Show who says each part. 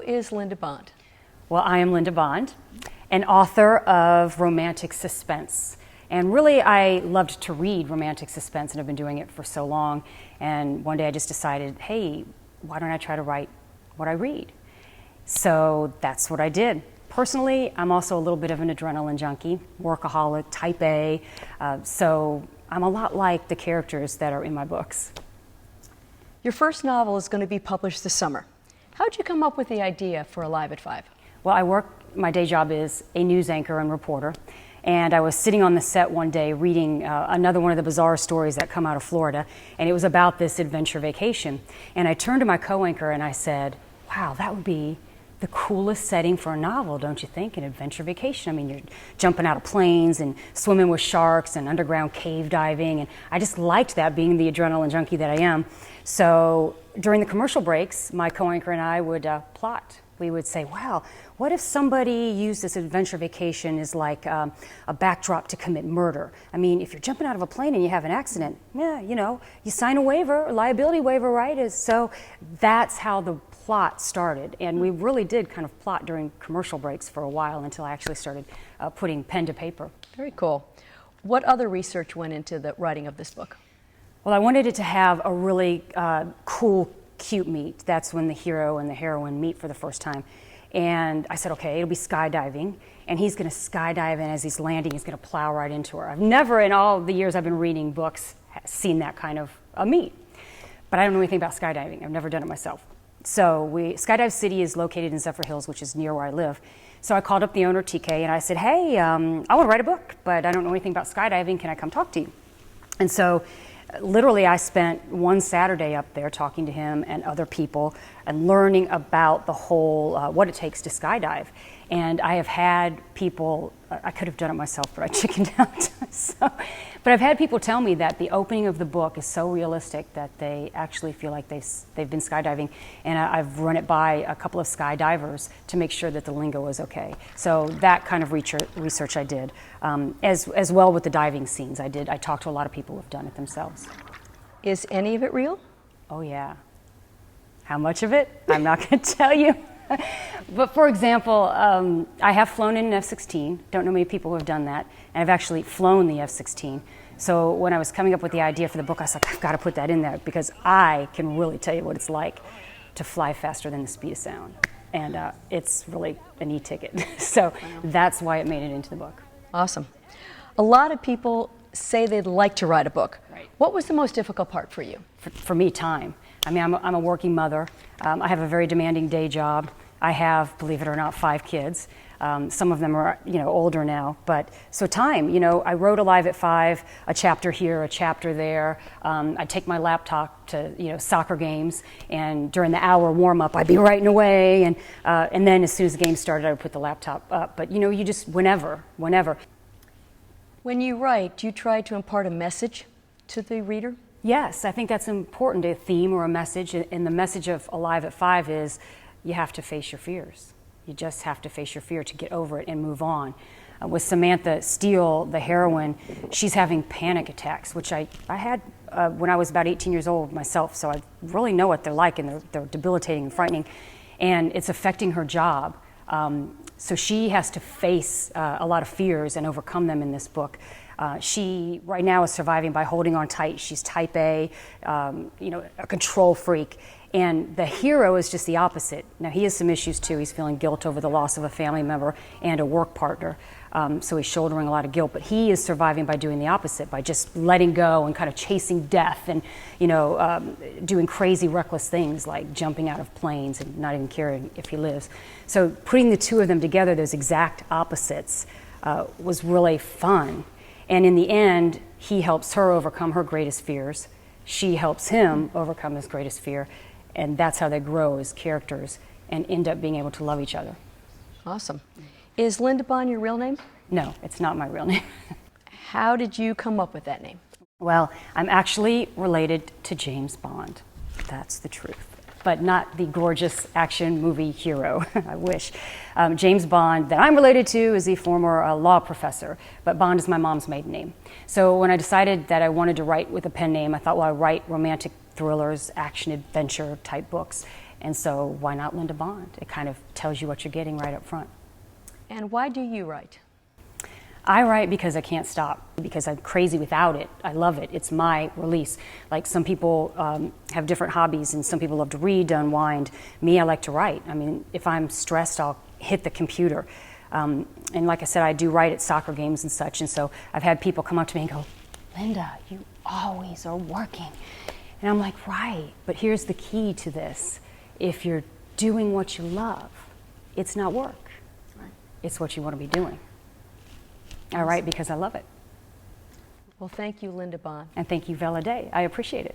Speaker 1: is Linda Bond?
Speaker 2: Well, I am Linda Bond, an author of romantic suspense. And really, I loved to read romantic suspense and have been doing it for so long. And one day I just decided, hey, why don't I try to write what I read? So that's what I did. Personally, I'm also a little bit of an adrenaline junkie, workaholic, type A. So I'm a lot like the characters that are in my books.
Speaker 1: Your first novel is going to be published this summer. How'd you come up with the idea for Alive at 5?
Speaker 2: Well, my day job is a news anchor and reporter. And I was sitting on the set one day reading another one of the bizarre stories that come out of Florida, and it was about this adventure vacation. And I turned to my co-anchor and I said, wow, that would be the coolest setting for a novel, don't you think? An adventure vacation. I mean, you're jumping out of planes and swimming with sharks and underground cave diving, and I just liked that, being the adrenaline junkie that I am. So during the commercial breaks, my co-anchor and I would plot. We would say, wow, what if somebody used this adventure vacation as like a backdrop to commit murder? I mean, if you're jumping out of a plane and you have an accident, yeah, you know, you sign a waiver, a liability waiver, right? So that's how the plot started. And we really did kind of plot during commercial breaks for a while until I actually started putting pen to paper.
Speaker 1: Very cool. What other research went into the writing of this book?
Speaker 2: Well, I wanted it to have a really cool, cute meet. That's when the hero and the heroine meet for the first time. And I said, okay, it'll be skydiving, and he's going to skydive, and as he's landing, he's going to plow right into her. I've never, in all the years I've been reading books, seen that kind of a meet. But I don't know anything about skydiving. I've never done it myself. So Skydive City is located in Zephyr Hills, which is near where I live. So I called up the owner, TK, and I said, hey, I want to write a book, but I don't know anything about skydiving. Can I come talk to you? And so literally, I spent one Saturday up there talking to him and other people and learning about the whole, what it takes to skydive. And I have had people, I could have done it myself, but I chickened out. But I've had people tell me that the opening of the book is so realistic that they actually feel like they've been skydiving. And I've run it by a couple of skydivers to make sure that the lingo is okay. So that kind of research I did. As well with the diving scenes I talked to a lot of people who have done it themselves.
Speaker 1: Is any of it real?
Speaker 2: Oh yeah. How much of it? I'm not going to tell you. But for example, I have flown in an F-16. Don't know many people who have done that. And I've actually flown the F-16. So when I was coming up with the idea for the book, I was like, I've got to put that in there because I can really tell you what it's like to fly faster than the speed of sound. And it's really an e-ticket. So that's why it made it into the book.
Speaker 1: Awesome. A lot of people say they'd like to write a book.
Speaker 2: Right.
Speaker 1: What was the most difficult part for you?
Speaker 2: For me, time. I mean, I'm a working mother. I have a very demanding day job. I have, believe it or not, 5 kids. Some of them are, older now. But so time, I wrote Alive at 5, a chapter here, a chapter there. I'd take my laptop to, soccer games, and during the hour warm-up, I'd be writing away. And then as soon as the game started, I would put the laptop up. But, you just, whenever.
Speaker 1: When you write, do you try to impart a message to the reader?
Speaker 2: Yes, I think that's important, a theme or a message. And the message of Alive at 5 is you have to face your fears. You just have to face your fear to get over it and move on. With Samantha Steele, the heroine, she's having panic attacks, which I had when I was about 18 years old myself, so I really know what they're like, and they're debilitating and frightening. And it's affecting her job. So she has to face a lot of fears and overcome them in this book. She right now is surviving by holding on tight. She's type A, a control freak. And the hero is just the opposite. Now, he has some issues too. He's feeling guilt over the loss of a family member and a work partner. So he's shouldering a lot of guilt. But he is surviving by doing the opposite, by just letting go and kind of chasing death and, doing crazy, reckless things like jumping out of planes and not even caring if he lives. So putting the two of them together, those exact opposites, was really fun. And in the end, he helps her overcome her greatest fears. She helps him overcome his greatest fear. And that's how they grow as characters and end up being able to love each other.
Speaker 1: Awesome. Is Linda Bond your real name?
Speaker 2: No, it's not my real name.
Speaker 1: How did you come up with that name?
Speaker 2: Well, I'm actually related to James Bond. That's the truth. But not the gorgeous action movie hero. I wish. James Bond, that I'm related to, is a former law professor, but Bond is my mom's maiden name. So when I decided that I wanted to write with a pen name, I thought, well, I write romantic thrillers, action adventure type books. And so why not Linda Bond? It kind of tells you what you're getting right up front.
Speaker 1: And why do you write?
Speaker 2: I write because I can't stop, because I'm crazy without it. I love it. It's my release. Like some people have different hobbies, and some people love to read, to unwind. Me, I like to write. I mean, if I'm stressed, I'll hit the computer. And like I said, I do write at soccer games and such, and so I've had people come up to me and go, Linda, you always are working. And I'm like, right, but here's the key to this. If you're doing what you love, it's not work. It's what you want to be doing. I write because I love it.
Speaker 1: Well, thank you, Linda Bond.
Speaker 2: And thank you, Vela Day. I appreciate it.